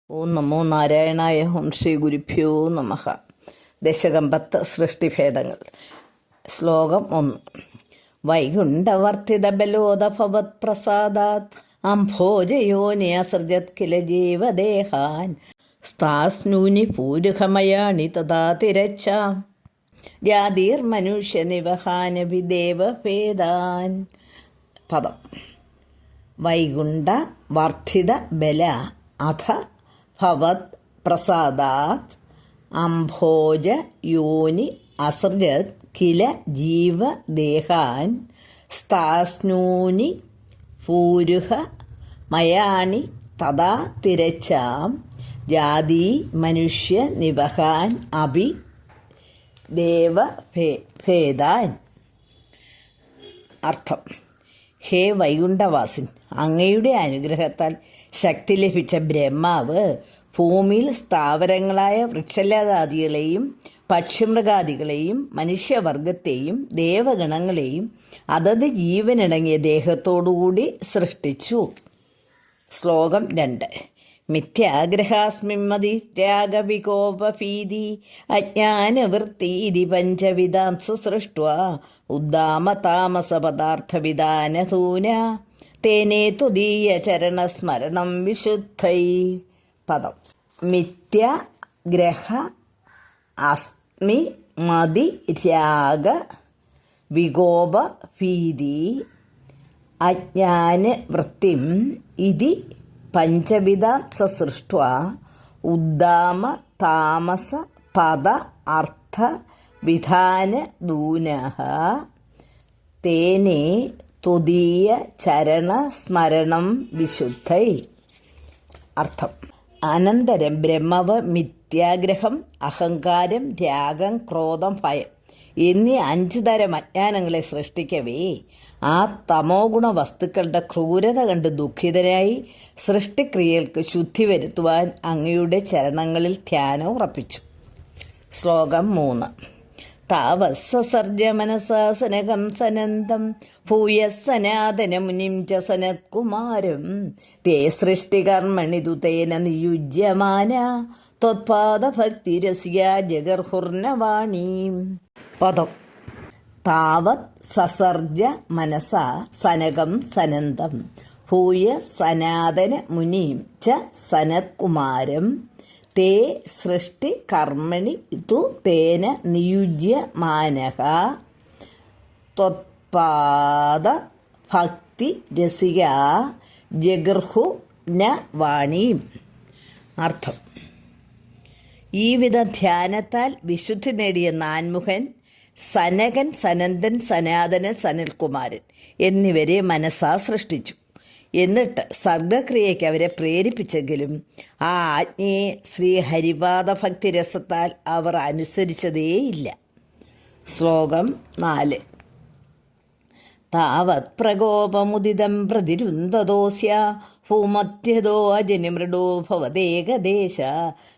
ഓം നമോ നാരായണായ. ഓം ശ്രീ ഗുരുഭ്യോ നമഃ. ദശകം 10 സൃഷ്ടിഭേദങ്ങൾ. ശ്ലോകം 1. വൈകുണ്ഠവർത്തിത ബലോദഭവത് പ്രസാദാത് അംഭോജയോനി അസൃജത് കില ജീവദേഹാൻ സ്ഥാസ്നൂനി പൂരുഖമയാണി തഥാ തിരച്ചാം ജാതിർമനുഷ്യനിവഹാനഭിദേവഭേദാൻ. പദം. വൈകുണ്ഠ വർദ്ധിത ബല അഥ ഭവത് പ്രസാദാത് അംഭോജ യോനി അസൃജത് കില ജീവദേഹാൻ സ്ഥാസ്നൂനി പൂരുഹ മയാണി തഥാ തിരച്ചാം ജാതി മനുഷ്യ നിവഹാൻ അഭി ദേവഭേദാൻ. അർത്ഥം. ഹേ വൈകുണ്ഠവാസിൻ, അങ്ങയുടെ അനുഗ്രഹത്താൽ ശക്തി ലഭിച്ച ബ്രഹ്മാവ് ഭൂമിയിൽ സ്ഥാവരങ്ങളായ വൃക്ഷലതാദികളെയും പക്ഷിമൃഗാദികളെയും മനുഷ്യവർഗത്തെയും ദേവഗണങ്ങളെയും അതത് ജീവനടങ്ങിയ ദേഹത്തോടുകൂടി സൃഷ്ടിച്ചു. ശ്ലോകം 2. മിഥ്യാഗ്രഹാസ്മിമതി രാഗവികോപഭീതി അജ്ഞാനവൃത്തീതി പഞ്ചവിധാം സൃഷ്ട്വാ ഉദ്ദാമ താമസപദാർത്ഥവിധാനധൂന തേനേ തുദീയ ചരണസ്മരണം വിശുദ്ധൈ. പദം. മിഥ്യാഗ്രഹ അസ്മി മതി രാഗ വികോപ ഭീതി അജ്ഞാനവൃത്തിം ഇതി പഞ്ചവിധ സൃഷ്ട്വാ ഉദ്ദാമ താമസ പദ അർത്ഥ വിധാന ദൂനഃ തേനേ തുദീയ ചരണ സ്മരണം വിശുദ്ധൈ. അർത്ഥം. അനന്തരം ബ്രഹ്മാവ് മിഥ്യാഗ്രഹം, അഹങ്കാരം, രാഗം, ക്രോധം, ഭയം എന്നീ 5 തരം അജ്ഞാനങ്ങളെ സൃഷ്ടിക്കവേ ആ തമോഗുണ വസ്തുക്കളുടെ ക്രൂരത കണ്ട് ദുഃഖിതരായി സൃഷ്ടിക്രിയകൾക്ക് ശുദ്ധി വരുത്തുവാൻ അങ്ങയുടെ ചരണങ്ങളിൽ ധ്യാനം ഉറപ്പിച്ചു. ശ്ലോകം 3. താവസ്സർജ മനസാസനകം സനന്ദം ഭൂയസനാതനമുനിം ച സനത്കുമാരം തേ സൃഷ്ടികർമ്മണിതു തേന നിയുജ്യമാന ത്വത്പാദഭക്തിരസ്യ ജഗർഹുർനവാണീം. പദം. താവത് സസർജ മനസ സനകം സനന്ദം ഭൂയ സനാതന മുനിം ച സനത്കുമാരം തേ സൃഷ്ടി കർമ്മണി തു തേന നിയുജ്യമാനഃ ത്വത്പാദ ഭക്തി രസിക ജഗർഹു ന വാണീം. അർത്ഥം. ഈ വിധ ധ്യാനത്താൽ വിശുദ്ധി നേടിയ നാൻമുഖൻ സനകൻ, സനന്ദൻ, സനാതനൻ, സനൽകുമാരൻ എന്നിവരെ മനസ്സാ സൃഷ്ടിച്ചു. എന്നിട്ട് സർഗക്രിയയ്ക്ക് അവരെ പ്രേരിപ്പിച്ചെങ്കിലും ആ ആജ്ഞയെ ശ്രീഹരിപാദ ഭക്തിരസത്താൽ അവർ അനുസരിച്ചതേയില്ല. ശ്ലോകം 4. താവത് പ്രകോപമുദിതം പ്രതിരുന്ധതോസ്യ ഭൂമധ്യതോ അജനിമൃഡോ ഭവദേകദേശ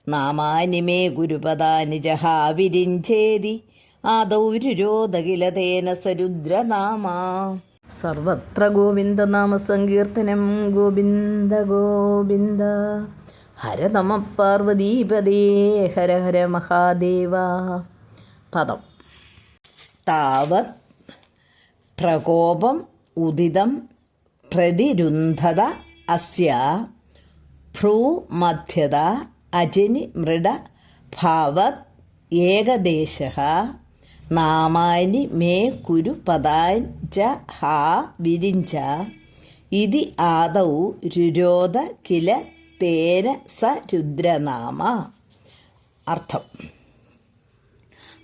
നാമാനി മേ ഗുരുപദാനി ജഹാവിരിഞ്ചേതി ആദൗ രുരോധകില തേന സരുദ്രനാമാ. സർവത്ര ഗോവിന്ദനാമ സങ്കീർത്തനം. ഗോവിന്ദ ഗോവിന്ദ. ഹര നമ പാർവതീപദേ ഹര ഹര മഹാദേവ. പദം. താവത് പ്രകോപം ഉദിതം പ്രതിരുന്ധത അസ്യ ഭ്രൂമധ്യത അജനി മൃഡ ഭാവത് ഏകദേശഃ നാമാനി മേ കുരു പദാഞ്ച ഹാ വിരിഞ്ച ഇതി ആദൗ രുരോധ കില തേന സ രുദ്രനാമ. അർത്ഥം.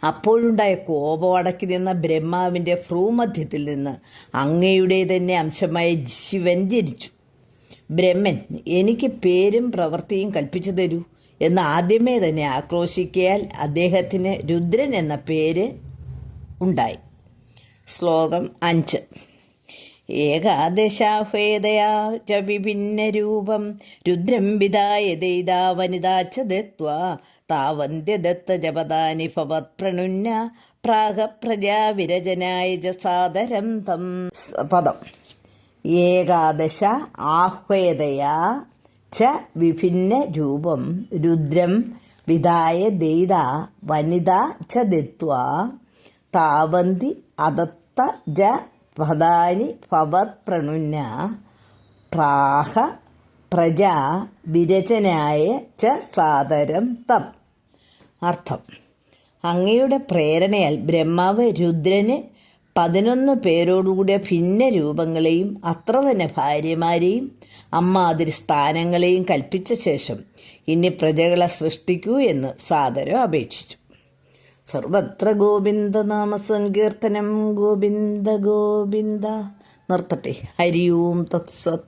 അപ്പോഴുണ്ടായ കോപം അടക്കി നിന്ന ബ്രഹ്മാവിൻ്റെ ഭ്രൂമധ്യത്തിൽ നിന്ന് അങ്ങയുടെ തന്നെ അംശമായ ശിവൻ ജനിച്ചു. ബ്രഹ്മൻ, എനിക്ക് പേരും പ്രവൃത്തിയും കൽപ്പിച്ചു തരൂ എന്ന് ആദ്യമേ തന്നെ ആക്രോശിക്കയാൽ അദ്ദേഹത്തിന് രുദ്രൻ എന്ന പേര് ഉണ്ടായി. ശ്ലോകം 5. ഏകാദശാഹ്വേദയാ ച വിഭിന്നരൂപം രുദ്രം വിധായ ദൈതാ വനിതാ ച ദത്വാ താവന്ത്യദത്ത ജപദാനി ഭവത് പ്രണുന്ന പ്രാഗ പ്രജാവിരജനായ ച സാദരം തം. പദം. ഏകാദശ ആഹ്വേദയാ ച വിഭിന്ന രൂപം രുദ്രം വിധായ ദൈത വനിത ച ദത്വാ താവന്തി അതത്ത ജ പദാനി ഭവത് പ്രണുന്ന പ്രാഹ പ്രജാ വിരചനായ ച സാദരം തം. അർത്ഥം: അങ്ങയുടെ പ്രേരണയാൽ ബ്രഹ്മാവ് രുദ്രന് 11 പേരോടുകൂടിയ ഭിന്ന രൂപങ്ങളെയും അത്ര തന്നെ ഭാര്യമാരെയും അമ്മാതിരി സ്ഥാനങ്ങളെയും കൽപ്പിച്ച ശേഷം ഇനി പ്രജകളെ സൃഷ്ടിക്കൂ എന്ന് സാദരം അപേക്ഷിച്ചു. സർവത്ര ഗോവിന്ദനാമ സങ്കീർത്തനം. ഗോവിന്ദ ഗോവിന്ദ. നിർത്തട്ടെ. ഹരി ഓം തത്സത്.